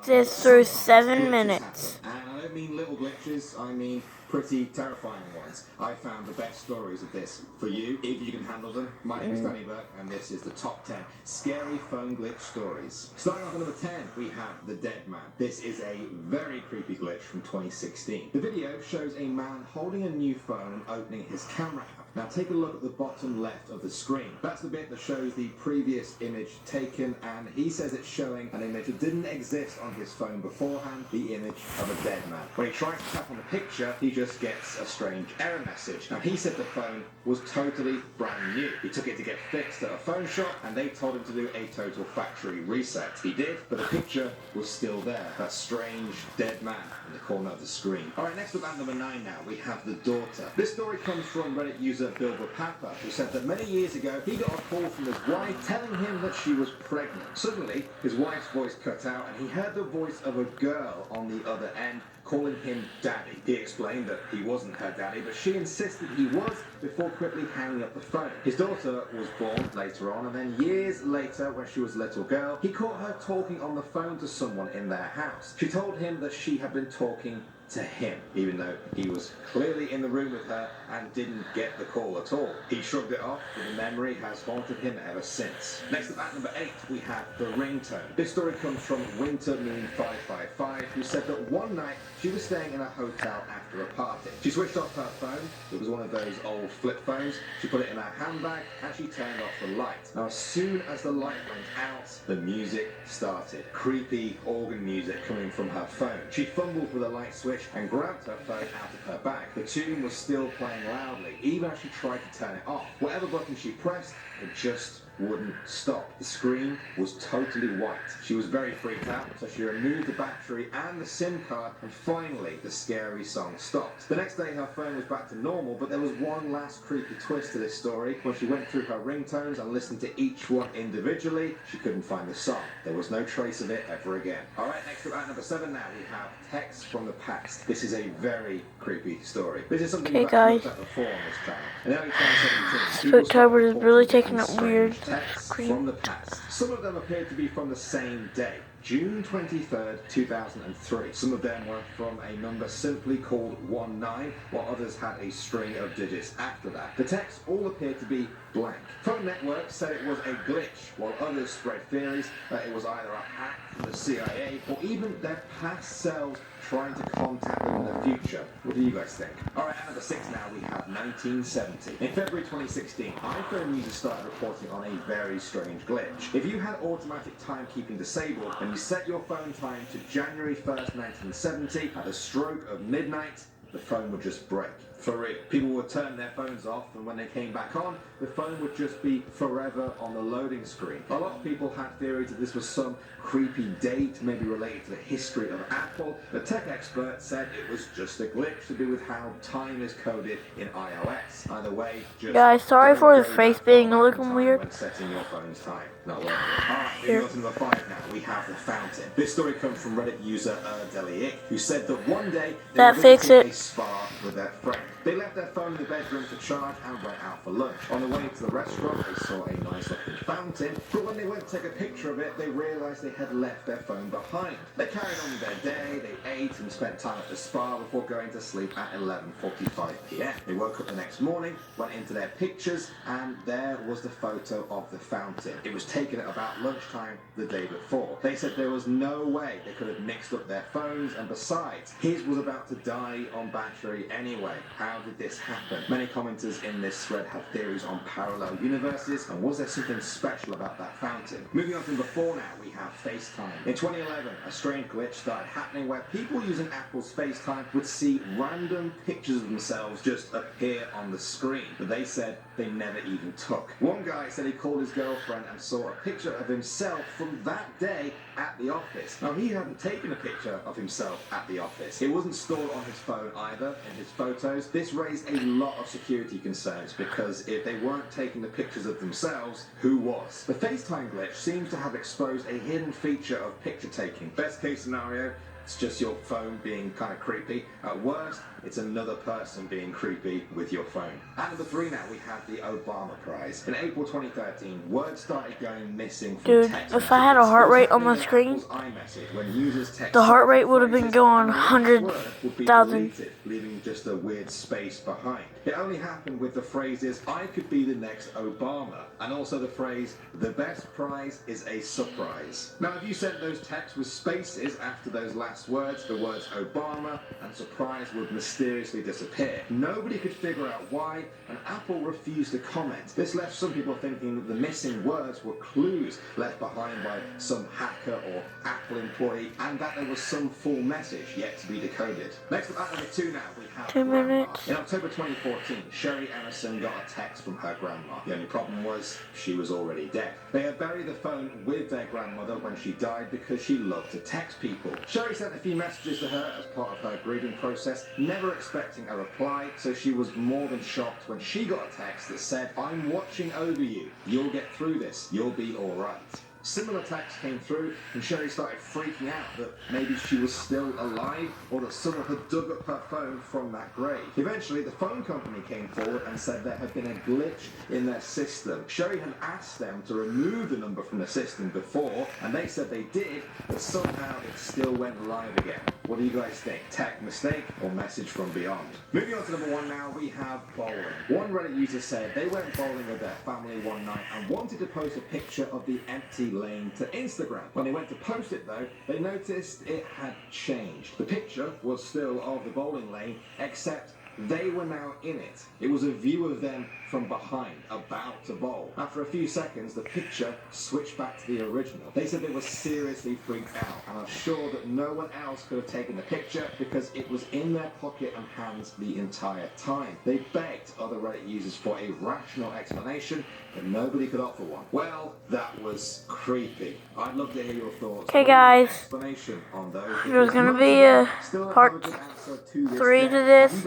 this through 7 minutes. And I don't mean little glitches, I mean pretty terrifying ones. I found the best stories of this for you, if you can handle them. My name is Danny Burke, and this is the top 10 scary phone glitch stories. Starting off at number 10, we have the Dead Man. This is a very creepy glitch from 2016. The video shows a man holding a new phone and opening his camera app. Now take a look at the bottom left of the screen. That's the bit that shows the previous image taken, and he says it's showing an image that didn't exist on his phone beforehand, the image of a dead man. When he tries to tap on the picture, he just gets a strange error message. Now he said the phone was totally brand new. He took it to get fixed at a phone shop, and they told him to do a total factory reset. He did, but the picture was still there. That strange dead man in the corner of the screen. Alright, next up at number 9 now, we have the daughter. This story comes from Reddit user Bilbo Papa, who said that many years ago he got a call from his wife telling him that she was pregnant. Suddenly, his wife's voice cut out and he heard the voice of a girl on the other end calling him daddy. He explained that he wasn't her daddy, but she insisted he was before quickly hanging up the phone. His daughter was born later on, and then years later, when she was a little girl, he caught her talking on the phone to someone in their house. She told him that she had been talking to him, even though he was clearly in the room with her and didn't get the call at all. He shrugged it off, but the memory has haunted him ever since. Next up at number 8, we have the ringtone. This story comes from Winter Moon 555, who said that one night she was staying in a hotel after a party. She switched off her phone. It was one of those old flip phones. She put it in her handbag and she turned off the light. Now, as soon as the light went out, the music started. Creepy organ music coming from her phone. She fumbled with the light switch and grabbed her phone out of her bag. The tune was still playing loudly, even as she tried to turn it off. Whatever button she pressed, it just wouldn't stop. The screen was totally white. She was very freaked out, so she removed the battery and the SIM card, and finally the scary song stopped. The next day her phone was back to normal, but there was one last creepy twist to this story. When she went through her ringtones and listened to each one individually, she couldn't find the song. There was no trace of it ever again. Alright, next up at number 7 now, we have Texts from the Past. This is a very creepy story. This is something we've actually looked at before on this channel. In early 2017, October is really taking up weird. Texts from the past. Some of them appeared to be from the same day, June 23rd, 2003. Some of them were from a number simply called 19, while others had a string of digits after that. The texts all appeared to be blank. Phone networks said it was a glitch, while others spread theories that it was either a hack from the CIA or even their past selves trying to contact them in the future. What do you guys think? Alright, at number 6 now, we have 1970. In February 2016, iPhone users started reporting on a very strange glitch. If you had automatic timekeeping disabled and you set your phone time to January 1st, 1970, at the stroke of midnight, the phone would just break. For real. People would turn their phones off, and when they came back on, the phone would just be forever on the loading screen. A lot of people had theories that this was some creepy date, maybe related to the history of Apple. The tech expert said it was just a glitch to do with how time is coded in iOS. Either way, just guys, sorry for the face being looking weird. When setting your phone's time. Not working. Alright, moving on to number 5 now, we have the fountain. This story comes from Reddit user Deliick, who said that one day they were visiting a spa with their friend. They left their phone in the bedroom to charge and went out for lunch. On the way to the restaurant, they saw a nice looking fountain, but when they went to take a picture of it, they realised they had left their phone behind. They carried on with their day, they ate and spent time at the spa before going to sleep at 11:45 p.m. They woke up the next morning, went into their pictures, and there was the photo of the fountain. It was taken at about lunchtime the day before. They said there was no way they could have mixed up their phones, and besides, his was about to die on battery anyway. How did this happen? Many commenters in this thread have theories on parallel universes, and was there something special about that fountain? Moving on to number 4 now, we have FaceTime. In 2011, a strange glitch started happening where people using Apple's FaceTime would see random pictures of themselves just appear on the screen, but they said they never even took. One guy said he called his girlfriend and saw a picture of himself from that day at the office. Now, he hadn't taken a picture of himself at the office. It wasn't stored on his phone either, in his photos. This raised a lot of security concerns, because if they weren't taking the pictures of themselves, who was? The FaceTime glitch seems to have exposed a hidden feature of picture taking. Best case scenario, it's just your phone being kind of creepy. At worst, it's another person being creepy with your phone. At number 3 now, we have the Obama Prize. In April 2013, words started going missing from Dude, text if I had a heart rate on my messages. screen, iMessage, when users text the heart rate would have phrases been going and the last word would be 100,000. deleted, leaving just a weird space behind. It only happened with the phrases, I could be the next Obama, and also the phrase, the best prize is a surprise. Now, if you sent those texts with spaces after those last words, the words Obama and surprise would mysteriously disappear. Nobody could figure out why, and Apple refused to comment. This left some people thinking that the missing words were clues left behind by some hacker or Apple employee, and that there was some full message yet to be decoded. Next up, at number 2 now, we have 2 Grandma. minutes. In October 2014, Sherry Emerson got a text from her grandma. The only problem was she was already dead. They had buried the phone with their grandmother when she died because she loved to text people. Sherry sent a few messages to her as part of her grieving process, never expecting a reply, so she was more than shocked when she got a text that said, I'm watching over you. You'll get through this. You'll be all right. Similar texts came through, and Sherry started freaking out that maybe she was still alive or that someone had dug up her phone from that grave. Eventually, the phone company came forward and said there had been a glitch in their system. Sherry had asked them to remove the number from the system before, and they said they did, but somehow it still went live again. What do you guys think? Tech mistake or message from beyond? Moving on to number 1 now, we have bowling. One Reddit user said they went bowling with their family one night and wanted to post a picture of the empty lane to Instagram. When they went to post it though, they noticed it had changed. The picture was still of the bowling lane, except they were now in it. It was a view of them from behind, about to bowl. After a few seconds, the picture switched back to the original. They said they were seriously freaked out and are sure that no one else could have taken the picture because it was in their pocket and hands the entire time. They begged other Reddit users for a rational explanation, but nobody could offer one. Well, that was creepy. I'd love to hear your thoughts. Okay, guys. Explanation on those. There's gonna be a part 3 to this.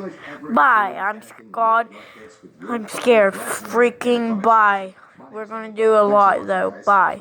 Bye. I'm scared. I'm scared. Freaking bye. We're gonna do a lot though. Bye.